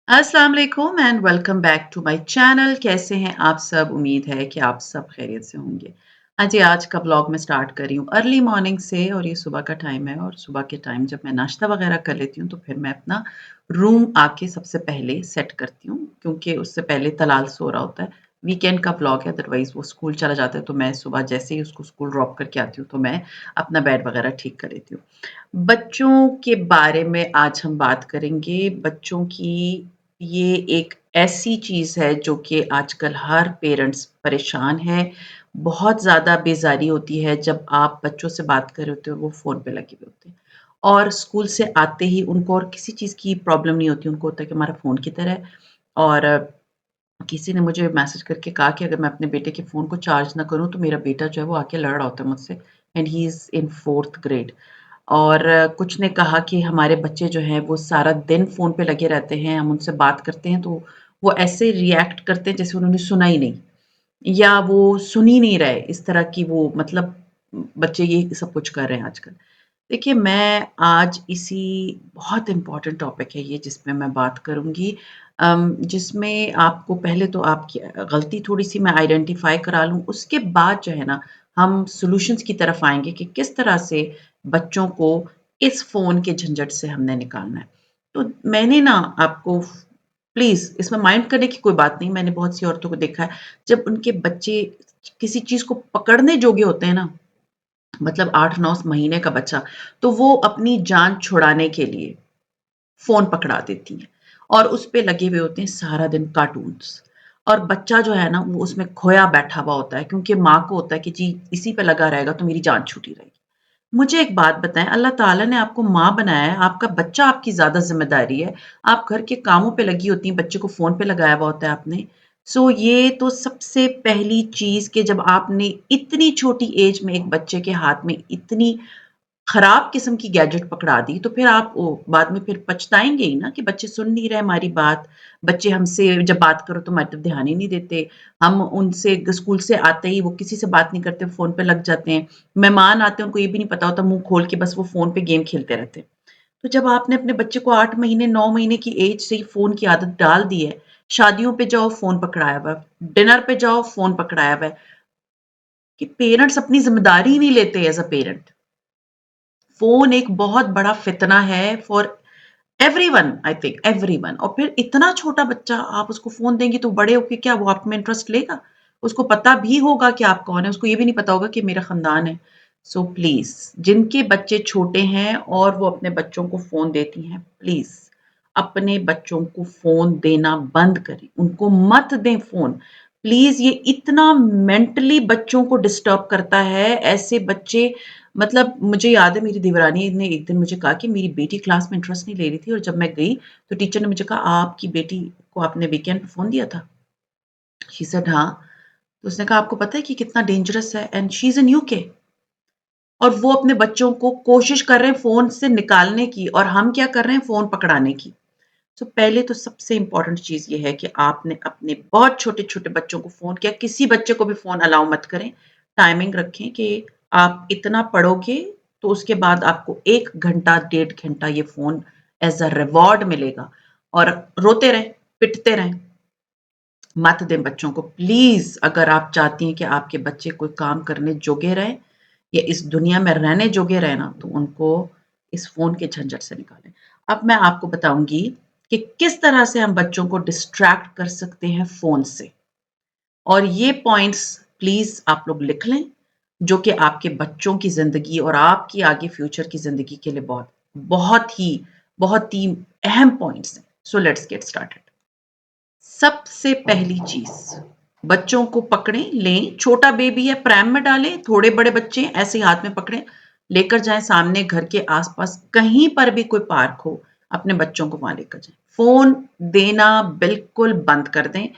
अस्सलाम वालेकुम and welcome back to my channel. कैसे हैं आप सब? उम्मीद है कि आप सब खैरियत से होंगे। हाँ जी, आज का ब्लॉग मैं स्टार्ट कर रही हूँ अर्ली मॉर्निंग से और ये सुबह का टाइम है और सुबह के टाइम जब मैं नाश्ता वगैरह कर लेती हूँ तो फिर मैं अपना रूम आके सबसे पहले सेट करती हूँ क्योंकि उससे पहले तलाल सो रहा होता है। वीकेंड का ब्लॉग है, अदरवाइज़ वो स्कूल चला जाता है तो मैं सुबह जैसे ही उसको स्कूल ड्रॉप करके आती हूँ तो मैं अपना बेड वगैरह ठीक कर लेती हूँ। बच्चों के बारे में आज हम बात करेंगे। बच्चों की ये एक ऐसी चीज़ है जो कि आजकल हर पेरेंट्स परेशान है। बहुत ज़्यादा बेज़ारी होती है जब आप बच्चों से बात कर रहे होते हो और वो फ़ोन पे लगे हुए होते हैं। और स्कूल से आते ही उनको और किसी चीज़ की प्रॉब्लम नहीं होती, उनको होता है कि हमारा फ़ोन किधर है। और किसी ने मुझे मैसेज करके कहा कि अगर मैं अपने बेटे के फ़ोन को चार्ज ना करूँ तो मेरा बेटा जो है वो आके लड़ रहा होता है मुझसे and he is in 4th grade. और कुछ ने कहा कि हमारे बच्चे जो हैं वो सारा दिन फ़ोन पे लगे रहते हैं, हम उनसे बात करते हैं तो वो ऐसे रिएक्ट करते हैं जैसे उन्होंने सुना ही नहीं या वो सुन ही नहीं रहे, इस तरह की वो मतलब बच्चे ये सब कुछ कर रहे हैं आजकल। देखिए, मैं आज इसी बहुत इम्पोर्टेंट टॉपिक है ये जिसमें मैं बात करूँगी, जिसमें आपको पहले तो आपकी गलती थोड़ी-सी मैं आइडेंटिफ़ाई करा लूँ, उसके बाद जो है ना, हम सॉल्यूशंस की तरफ आएँगे कि किस तरह से बच्चों को इस फ़ोन के झंझट से हमने निकालना है। तो मैंने ना आपको प्लीज़ इसमें माइंड करने की कोई बात नहीं, मैंने बहुत सी औरतों को देखा है, जब उनके बच्चे किसी चीज़ को पकड़ने जोगे होते हैं ना, मतलब 8-9 महीने का बच्चा, तो वो अपनी जान छुड़ाने के लिए फ़ोन पकड़ा देती हैं और उस पे लगे हुए होते हैं सारा दिन कार्टून्स। और बच्चा जो है ना, वो उसमें खोया बैठा हुआ होता है क्योंकि माँ को होता है कि जी, इसी पे लगा रहेगा तो मेरी जान छूटी रहेगी। मुझे एक बात बताएँ, अल्लाह ताला ने आपको माँ बनाया है, आपका बच्चा आपकी ज़्यादा ज़िम्मेदारी है। आप घर के कामों पे लगी होती हैं, बच्चे को फ़ोन पे लगाया हुआ होता है आपने। सो ये तो सबसे पहली चीज़ कि जब आपने इतनी छोटी एज में एक बच्चे के हाथ में इतनी खराब किस्म की गैजेट पकड़ा दी, तो फिर आप ओ बाद में फिर पछताएँगे ही ना कि बच्चे सुन नहीं रहे हमारी बात। बच्चे हमसे जब बात करो तो हमारी तरफ ध्यान ही नहीं देते। हम उनसे स्कूल से आते ही वो किसी से बात नहीं करते, फ़ोन पे लग जाते हैं। मेहमान आते हैं, उनको ये भी नहीं पता होता, मुँह खोल के बस वो फ़ोन पे गेम खेलते रहते हैं। तो जब आपने अपने बच्चे को 8 महीने, 9 महीने की एज से ही फ़ोन की आदत डाल दी है, शादियों पे जाओ फ़ोन पकड़ाया हुआ है, डिनर पे जाओ फ़ोन पकड़ाया हुआ है, कि पेरेंट्स अपनी ज़िम्मेदारी ही नहीं लेते एज़ अ पेरेंट। फ़ोन एक बहुत बड़ा फ़ितना है for everyone, I think everyone. और फिर इतना छोटा बच्चा आप उसको फ़ोन देंगी तो बड़े होके क्या वो आप में इंटरेस्ट लेगा? उसको पता भी होगा कि आप कौन हैं, उसको ये भी नहीं पता होगा कि मेरा ख़ानदान है। सो प्लीज़ जिनके बच्चे छोटे हैं और वो अपने बच्चों को फ़ोन देती हैं, प्लीज़ अपने बच्चों को फ़ोन देना बंद करें, उनको मत दें फ़ोन। प्लीज़ ये इतना मेंटली बच्चों को डिस्टर्ब करता है, ऐसे बच्चे मतलब मुझे याद है मेरी देवरानी ने एक दिन मुझे कहा कि मेरी बेटी क्लास में इंटरेस्ट नहीं ले रही थी और जब मैं गई तो टीचर ने मुझे कहा आपकी बेटी को आपने वीकेंड पे फ़ोन दिया था? शी सेड हाँ। तो उसने कहा आपको पता है कि कितना डेंजरस है and she is in UK और वो अपने बच्चों को कोशिश कर रहे हैं फ़ोन से निकालने की और हम क्या कर रहे हैं फ़ोन पकड़ाने की। तो पहले तो सबसे इम्पोर्टेंट चीज़ ये है कि आपने अपने बहुत छोटे-छोटे बच्चों को फ़ोन क्या किसी बच्चे को भी फ़ोन अलाउ मत करें। टाइमिंग रखें कि आप इतना पढ़ोगे तो उसके बाद आपको 1 घंटा, 1.5 घंटा ये फ़ोन एज़ अ रिवार्ड मिलेगा और रोते रहें, पिटते रहें। मत दें बच्चों को प्लीज़। अगर आप चाहती हैं कि आपके बच्चे कोई काम करने जोगे रहें या इस दुनिया में रहने जोगे रहें ना, तो उनको इस फ़ोन के झंझट से निकालें। अब मैं आपको बताऊँगी कि किस तरह से हम बच्चों को डिस्ट्रैक्ट कर सकते हैं फ़ोन से और ये पॉइंट्स प्लीज़ आप लोग लिख लें, जो कि आपके बच्चों की ज़िंदगी और आपकी आगे फ्यूचर की ज़िंदगी के लिए बहुत ही अहम पॉइंट्स हैं। So let's get started. सबसे पहली चीज़, बच्चों को पकड़ें, लें, छोटा बेबी है प्रैम में डालें, थोड़े बड़े बच्चे हैं ऐसे ही हाथ में पकड़ें, लेकर जाएँ सामने घर के आस-पास कहीं पर भी कोई पार्क हो, अपने बच्चों को वहाँ लेकर जाएँ। फ़ोन देना बिल्कुल बंद कर दें,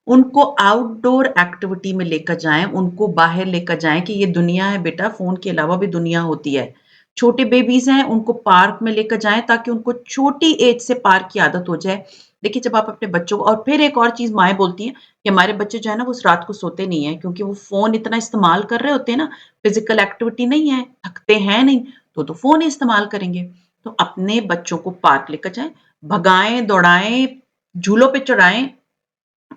उनको आउटडोर एक्टिविटी में लेकर जाएँ, उनको बाहर लेकर जाएँ कि ये दुनिया है बेटा, फ़ोन के अलावा भी दुनिया होती है। छोटे बेबीज़ हैं, उनको पार्क में लेकर जाएँ ताकि उनको छोटी एज से पार्क की आदत हो जाए। देखिए, जब आप अपने बच्चों को और फिर एक और चीज़ माएँ बोलती हैं कि हमारे बच्चे जो है ना, वो रात को सोते नहीं हैं क्योंकि वो फ़ोन इतना इस्तेमाल कर रहे होते हैं ना, फ़िज़िकल एक्टिविटी नहीं है, थकते हैं नहीं, तो फ़ोन ही इस्तेमाल करेंगे। तो अपने बच्चों को पार्क लेकर जाएँ, भगाएँ, दौड़ाएँ, झूलों पे चढ़ाएँ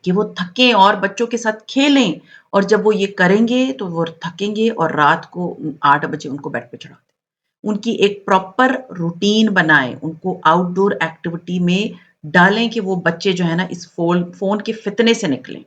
कि वो थकें और बच्चों के साथ खेलें और जब वो ये करेंगे तो वो थकेंगे और रात को 8 बजे उनको बेड पे चढ़ा दें। उनकी एक प्रॉपर रूटीन बनाएँ, उनको आउटडोर एक्टिविटी में डालें कि वो बच्चे जो है ना इस फ़ोन के फ़ितने से निकलें।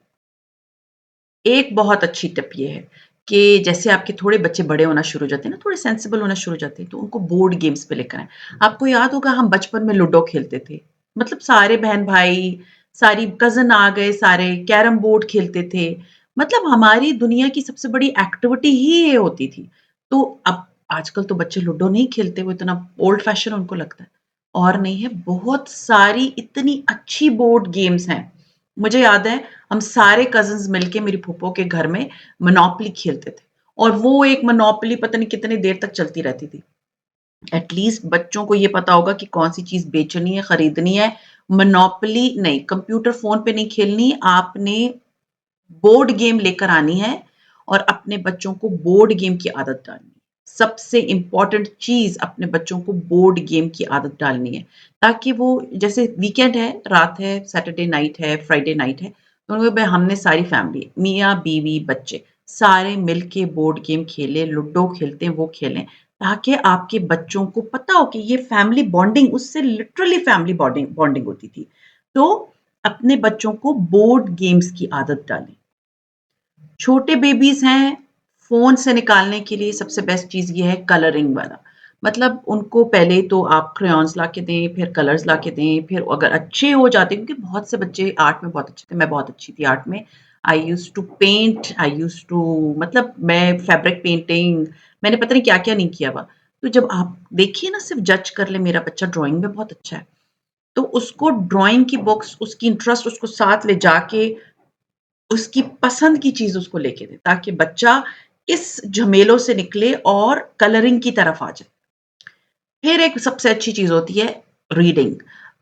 एक बहुत अच्छी टिप ये है कि जैसे आपके थोड़े बच्चे बड़े होना शुरू हो जाते हैं ना, थोड़े सेंसिबल होना शुरू हो जाते हैं, तो उनको बोर्ड गेम्स पे लेकर आएँ। आपको याद होगा हम बचपन में लूडो खेलते थे। मतलब सारे बहन-भाई, सारी कज़िन आ गए सारे, कैरम बोर्ड खेलते थे। मतलब हमारी दुनिया की सबसे बड़ी एक्टिविटी ही ये होती थी। तो अब आजकल तो बच्चे लूडो नहीं खेलते, वो इतना ओल्ड फैशन उनको लगता है। और नहीं है, बहुत सारी इतनी अच्छी बोर्ड गेम्स हैं। मुझे याद है हम सारे कज़िन्स मिलके मेरी फूफो के घर में मोनोपोली खेलते थे और वो एक मोनोपोली पता नहीं कितनी देर तक चलती रहती थी। एट लीस्ट बच्चों को ये पता होगा कि कौन-सी चीज़ बेचनी है, खरीदनी है। मोनोपोली नहीं, कंप्यूटर फ़ोन पे नहीं खेलनी, आपने बोर्ड गेम लेकर आनी है और अपने बच्चों को बोर्ड गेम की आदत डालनी है। सबसे इम्पोर्टेंट चीज़ अपने बच्चों को बोर्ड गेम की आदत डालनी है, ताकि वो जैसे वीकेंड है, रात है, सैटरडे नाइट है, फ्राइडे नाइट है, तो उनमें हमने सारी फैमिली मियाँ-बीवी, बच्चे सारे मिलके बोर्ड गेम खेलें, लूडो खेलते हैं, वो खेलें, ताकि आपके बच्चों को पता हो कि ये फैमिली बॉन्डिंग उससे लिटरली फैमिली बॉन्डिंग बॉन्डिंग होती थी। तो अपने बच्चों को बोर्ड गेम्स की आदत डालें। छोटे बेबीज़ हैं, फ़ोन से निकालने के लिए सबसे बेस्ट चीज़ ये है कलरिंग वाला। मतलब उनको पहले तो आप क्रेयॉन्स लाके दें, फिर कलर्स लाके दें, फिर अगर अच्छे हो जाते हैं क्योंकि बहुत से बच्चे आर्ट में बहुत अच्छे थे, मैं बहुत अच्छी थी आर्ट में। I used to paint, I used to मतलब मैं फैब्रिक पेंटिंग मैंने पता नहीं क्या-क्या नहीं किया हुआ। तो जब आप देखिए ना सिर्फ़ जज कर लें मेरा बच्चा ड्राइंग में बहुत अच्छा है, तो उसको ड्राइंग की बुक्स, उसकी इंटरेस्ट उसको साथ ले जाके उसकी पसंद की चीज़ उसको लेके दें, ताकि बच्चा इस झमेलों से निकले और कलरिंग की तरफ आ जाए। फिर एक सबसे अच्छी चीज़ होती है रीडिंग।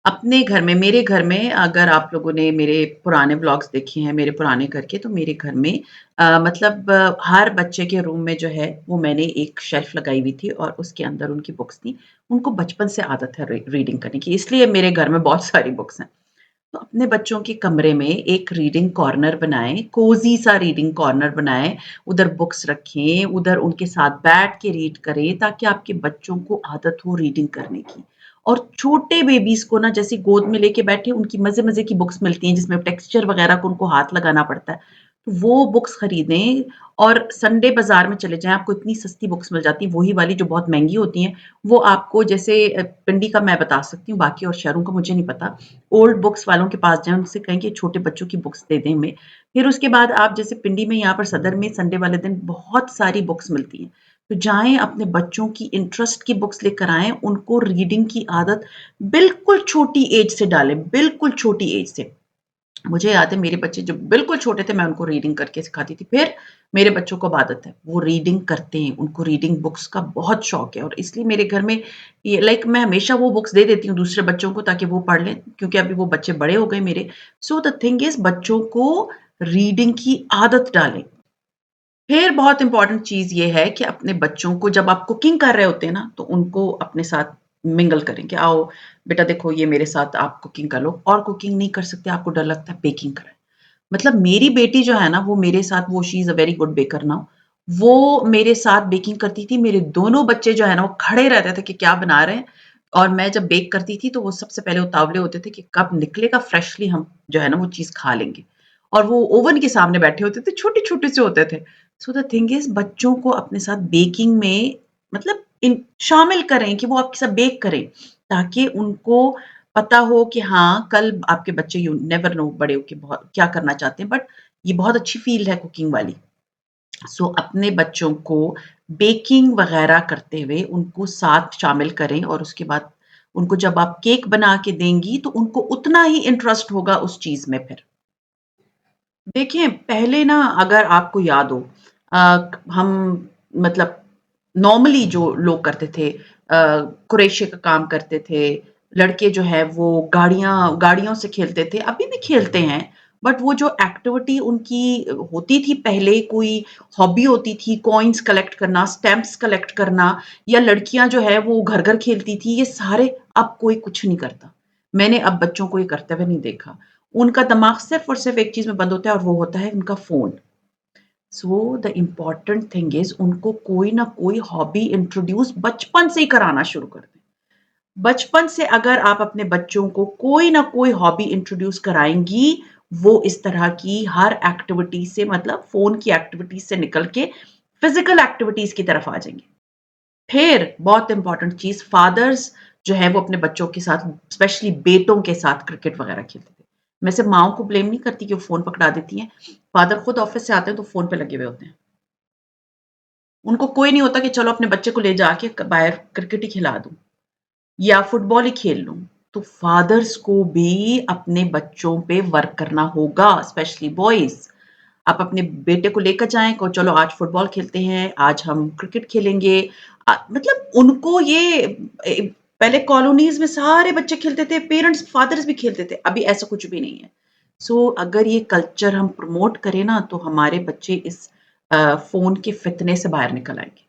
अपने घर में मेरे घर में अगर आप लोगों ने मेरे पुराने व्लॉग्स देखे हैं, मेरे पुराने घर के, तो मेरे घर में मतलब हर बच्चे के रूम में जो है, वो मैंने एक शेल्फ लगाई हुई थी और उसके अंदर उनकी बुक्स थी। उनको बचपन से आदत है रीडिंग करने की, इसलिए मेरे घर में बहुत सारी बुक्स हैं। तो अपने बच्चों के कमरे में एक रीडिंग कॉर्नर बनाएँ, कोज़ी सा रीडिंग कॉर्नर बनाएँ, उधर बुक्स रखें, उधर उनके साथ बैठ के रीड करें ताकि आपके बच्चों को आदत हो रीडिंग करने की। और छोटे बेबीज़ को ना जैसे गोद में लेके बैठे उनकी मज़े-मज़े की बुक्स मिलती हैं जिसमें टेक्सचर वग़ैरह को उनको हाथ लगाना पड़ता है। तो वो बुक्स खरीदें और संडे बाज़ार में चले जाएँ, आपको इतनी सस्ती बुक्स मिल जाती हैं, वही वाली जो बहुत महँगी होती हैं, वो आपको जैसे पिंडी का मैं बता सकती हूँ, बाकी और शहरों का मुझे नहीं पता। ओल्ड बुक्स वालों के पास जाएँ, उनसे कहें कि छोटे बच्चों की बुक्स दे दें हमें। फिर उसके बाद आप जैसे पिंडी में यहाँ पर सदर में संडे वाले दिन बहुत सारी बुक्स मिलती हैं। तो जाएँ अपने बच्चों की इंटरेस्ट की बुक्स लेकर आएँ, उनको रीडिंग की आदत बिल्कुल छोटी एज से डालें, बिल्कुल छोटी एज से। मुझे याद है मेरे बच्चे जब बिल्कुल छोटे थे मैं उनको रीडिंग करके सिखाती थी। फिर मेरे बच्चों को अब आदत है, वो रीडिंग करते हैं, उनको रीडिंग बुक्स का बहुत शौक है और इसलिए मेरे घर में ये लाइक मैं हमेशा वो बुक्स दे देती हूँ दूसरे बच्चों को ताकि वो पढ़ लें क्योंकि अभी वो बच्चे बड़े हो गए मेरे। सो द थिंग इज़ बच्चों को रीडिंग की आदत डालें। फिर बहुत इम्पोर्टेंट चीज़ ये है कि अपने बच्चों को जब आप कुकिंग कर रहे होते हैं ना, तो उनको अपने साथ मिंगल करें कि आओ बेटा देखो ये मेरे साथ आप कुकिंग कर लो और कुकिंग नहीं कर सकते, आपको डर लगता है बेकिंग करें। मतलब मेरी बेटी जो है ना, वो मेरे साथ वो she is a very good baker now. वो मेरे साथ बेकिंग करती थी, मेरे दोनों बच्चे जो है ना, वो खड़े रहते थे कि क्या बना रहे हैं और मैं जब बेक करती थी, तो वो सबसे पहले उतावले होते थे कि कब निकलेगा फ्रेशली हम जो है ना, वो चीज़ खा लेंगे। और वो ओवन के सामने बैठे होते थे, छोटे-छोटे से होते थे। सो द थिंग इज़ बच्चों को अपने साथ बेकिंग में मतलब इन शामिल करें कि वो आपके साथ बेक करें, ताकि उनको पता हो कि हाँ, कल आपके बच्चे यू नेवर नो बड़े होके बहुत क्या करना चाहते हैं, बट ये बहुत अच्छी फ़ील्ड है कुकिंग वाली। सो अपने बच्चों को बेकिंग वग़ैरह करते हुए उनको साथ शामिल करें और उसके बाद उनको जब आप केक बना के देंगी, तो उनको उतना ही इंटरेस्ट होगा उस चीज़ में फिर। देखिए, पहले ना अगर आपको याद हो हम मतलब नॉर्मली जो लोग करते थे क्रोशे का काम करते थे, लड़के जो है वो गाड़ियों से खेलते थे, अभी भी खेलते हैं, बट वो जो एक्टिविटी उनकी होती थी पहले कोई हॉबी होती थी, कॉइन्स कलेक्ट करना, स्टैम्प्स कलेक्ट करना या लड़कियाँ जो है वो घर-घर खेलती थी, ये सारे अब कोई कुछ नहीं करता। मैंने अब बच्चों को ये करते हुए नहीं देखा। उनका दिमाग सिर्फ़ और सिर्फ़ एक चीज़ में बंद होता है और वो होता है उनका phone. So the important thing is उनको कोई ना कोई हॉबी इंट्रोड्यूस बचपन से ही कराना शुरू कर दें। बचपन से अगर आप अपने बच्चों को कोई ना कोई हॉबी इंट्रोड्यूस कराएँगी, वो इस तरह की हर एक्टिविटी से मतलब फ़ोन की एक्टिविटीज़ से निकल के फ़िज़िकल एक्टिविटीज़ की तरफ आ जाएँगे। फिर बहुत इम्पोर्टेंट चीज़ फादर्स जो है वो अपने बच्चों के साथ स्पेशली बेटों के साथ क्रिकेट वगैरह खेलते थे। मैं सिर्फ़ माँओं को ब्लेम नहीं करती कि वो फ़ोन पकड़ा देती हैं। फादर खुद ऑफ़िस से आते हैं तो फ़ोन पे लगे हुए होते हैं। उनको कोई नहीं होता कि चलो अपने बच्चे को ले जाके बाहर क्रिकेट ही खिला दूँ या फुटबॉल ही खेल लूँ। तो फादर्स को भी अपने बच्चों पे वर्क करना होगा, स्पेशली बॉयज़। आप अपने बेटे को लेकर जाएँ, को चलो आज फुटबॉल खेलते हैं, आज हम क्रिकेट खेलेंगे। मतलब उनको ये पहले कॉलोनीज़ में सारे बच्चे खेलते थे, पेरेंट्स फादर्स भी खेलते थे, अभी ऐसा कुछ भी नहीं है। सो अगर ये कल्चर हम प्रमोट करें ना, तो हमारे बच्चे इस फ़ोन के फ़ितने से बाहर निकल आएँगे।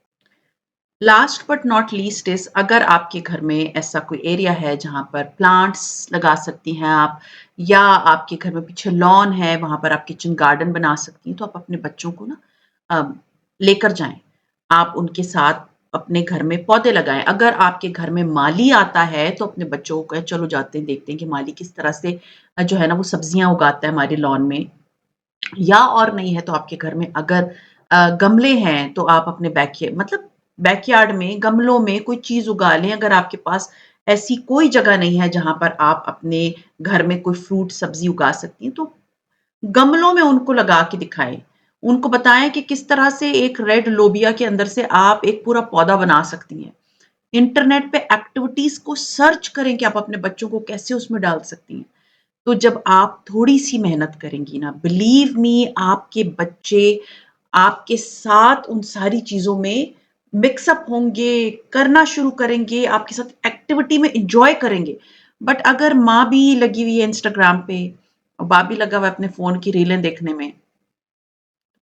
Last but not least is अगर आपके घर में ऐसा कोई एरिया है जहाँ पर प्लांट्स लगा सकती हैं आप या आपके घर में पीछे लॉन है, वहाँ पर आप किचन गार्डन बना सकती हैं, तो आप अपने बच्चों को ना अ, लेकर जाएँ। आप उनके साथ अपने घर में पौधे लगाएँ। अगर आपके घर में माली आता है, तो अपने बच्चों को कहें चलो जाते हैं, देखते हैं कि माली किस तरह से जो है ना वो सब्जियाँ उगाता है हमारे लॉन में। या और नहीं है तो आपके घर में अगर गमले हैं तो आप अपने मतलब बैकयार्ड में गमलों में कोई चीज़ उगा लें अगर आपके पास ऐसी कोई जगह नहीं है जहाँ पर आप अपने घर में कोई फ्रूट सब्ज़ी उगा सकती हैं, तो गमलों में उनको लगा के दिखाएँ। उनको बताएँ कि किस तरह से एक रेड लोबिया के अंदर से आप एक पूरा पौधा बना सकती हैं। इंटरनेट पे एक्टिविटीज़ को सर्च करें कि आप अपने बच्चों को कैसे उसमें डाल सकती हैं। तो जब आप थोड़ी-सी मेहनत करेंगी ना, बिलीव मी आपके बच्चे आपके साथ उन सारी चीज़ों में मिक्स अप होंगे, करना शुरू करेंगे, आपके साथ एक्टिविटी में एन्जॉय करेंगे। बट अगर माँ भी लगी हुई है इंस्टाग्राम पे और बाप भी लगा हुआ है अपने फ़ोन की रीलें देखने में,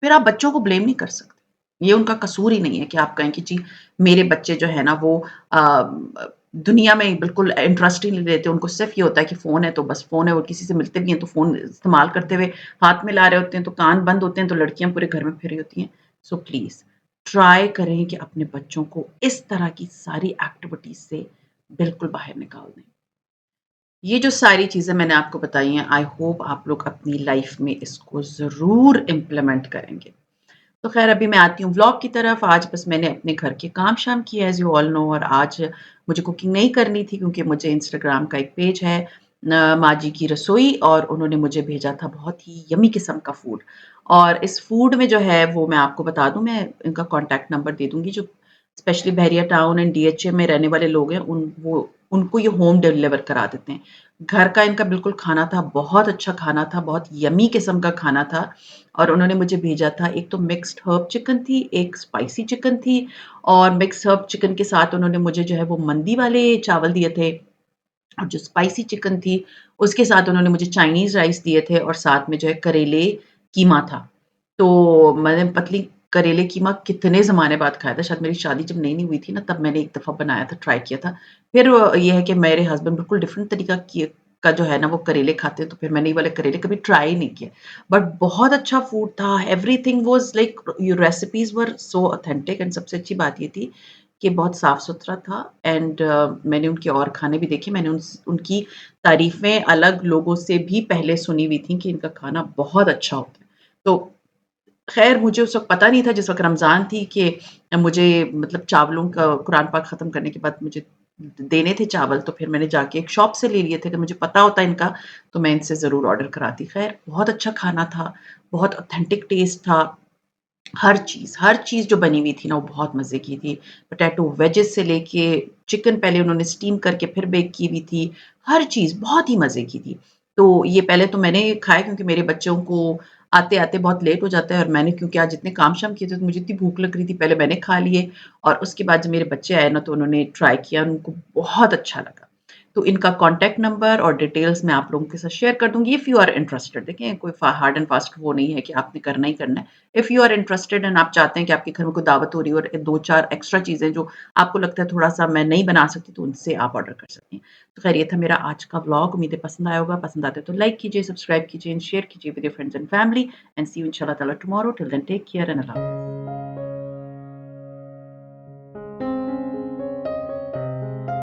फिर आप बच्चों को ब्लेम नहीं कर सकते। ये उनका कसूर ही नहीं है कि आप कहें कि जी मेरे बच्चे जो है ना वो दुनिया में बिल्कुल इंटरेस्ट ही नहीं लेते। उनको सिर्फ़ ये होता है कि फ़ोन है तो बस फ़ोन है और किसी से मिलते भी हैं तो फ़ोन इस्तेमाल करते हुए हाथ में ला रहे होते हैं तो कान बंद होते हैं तो लड़कियाँ पूरे घर में फिर रही होती हैं। सो प्लीज़ ट्राई करें कि अपने बच्चों को इस तरह की सारी एक्टिविटीज़ से बिल्कुल बाहर निकाल दें। ये जो सारी चीज़ें मैंने आपको बताई हैं, आई होप आप लोग अपनी लाइफ़ में इसको ज़रूर इम्प्लीमेंट करेंगे। तो ख़ैर अभी मैं आती हूँ व्लॉग की तरफ। आज बस मैंने अपने घर के काम-शाम किए एज़ यू ऑल नो और आज मुझे कुकिंग नहीं करनी थी क्योंकि मुझे इंस्टाग्राम का एक पेज है माँ जी की रसोई और उन्होंने मुझे भेजा था बहुत ही यम्मी किस्म का फूड। और इस फूड में जो है वो मैं आपको बता दूँ मैं इनका कॉन्टैक्ट नंबर दे दूँगी जो specially Bahria town and DHA में रहने वाले लोग हैं उनको ये होम डिलीवर करा देते हैं। घर का इनका बिल्कुल खाना था, बहुत अच्छा खाना था, बहुत यम्मी किस्म का खाना था और उन्होंने मुझे भेजा था एक तो मिक्स्ड हर्ब चिकन थी, एक स्पाइसी चिकन थी और मिक्स्ड हर्ब चिकन के साथ उन्होंने मुझे जो है वो मंदी वाले चावल दिए थे और जो स्पाइसी चिकन थी, उसके साथ उन्होंने मुझे चाइनीज़ राइस दिए थे और साथ में जो है करेले कीमा था। तो मैंने पतली करेले कीमा कितने ज़माने बाद खाया था, शायद मेरी शादी जब नई-नई हुई थी ना तब मैंने एक दफ़ा बनाया था, ट्राई किया था। फिर ये है कि मेरे हस्बैंड बिल्कुल डिफरेंट तरीका का जो है ना वो करेले खाते हैं, तो फिर मैंने ये वाले करेले कभी ट्राई ही नहीं किए। बट बहुत अच्छा फूड था, everything was like your recipes were so authentic and सबसे अच्छी बात ये थी कि बहुत साफ-सुथरा था एंड मैंने उनके और खाने भी देखे, मैंने उनकी तारीफ़ें अलग लोगों से भी पहले सुनी हुई थी कि इनका खाना बहुत अच्छा होता है। तो ख़ैर मुझे उस वक़्त पता नहीं था जिस वक़्त रमज़ान थी कि मुझे मतलब चावलों का कुरान पाक ख़त्म करने के बाद मुझे देने थे चावल, तो फिर मैंने जाके एक शॉप से ले लिए थे, अगर मुझे पता होता इनका, तो मैं इनसे ज़रूर ऑर्डर कराती। ख़ैर बहुत अच्छा खाना था, बहुत ऑथेंटिक टेस्ट था। हर चीज़ जो बनी हुई थी ना, वो बहुत मज़े की थी। पोटैटो वेजेस से लेके चिकन पहले उन्होंने स्टीम करके फिर बेक की हुई थी। हर चीज़ बहुत ही मज़े की थी। तो ये पहले तो मैंने खाया क्योंकि मेरे बच्चों को आते-आते बहुत लेट हो जाता है और मैंने क्योंकि आज इतने काम-शाम किए थे, तो मुझे इतनी भूख लग रही थी, पहले मैंने खा लिए और उसके बाद जब मेरे बच्चे आए ना, तो उन्होंने ट्राई किया, उनको बहुत अच्छा लगा। तो इनका कॉन्टैक्ट नंबर और डिटेल्स मैं आप लोगों के साथ शेयर कर दूँगी इफ यू आर इंटरेस्टेड। देखिए कोई फ़ा हार्ड एंड फास्ट वो नहीं है कि आपने करना ही करना है। If you are interested and आप चाहते हैं कि आपके घर में कोई दावत हो रही है और 2-4 एक्स्ट्रा चीज़ें जो आपको लगता है थोड़ा-सा मैं नहीं बना सकती, तो उनसे आप ऑर्डर कर सकती हैं। तो खैर ये था मेरा आज का व्लॉग, उम्मीद है पसंद आया होगा। पसंद आता है तो लाइक कीजिए, सब्सक्राइब कीजिए एंड शेयर कीजिए with your friends and family and see you इंशाल्लाह ताला tomorrow. Till then take care and अल्लाह हाफ़िज़।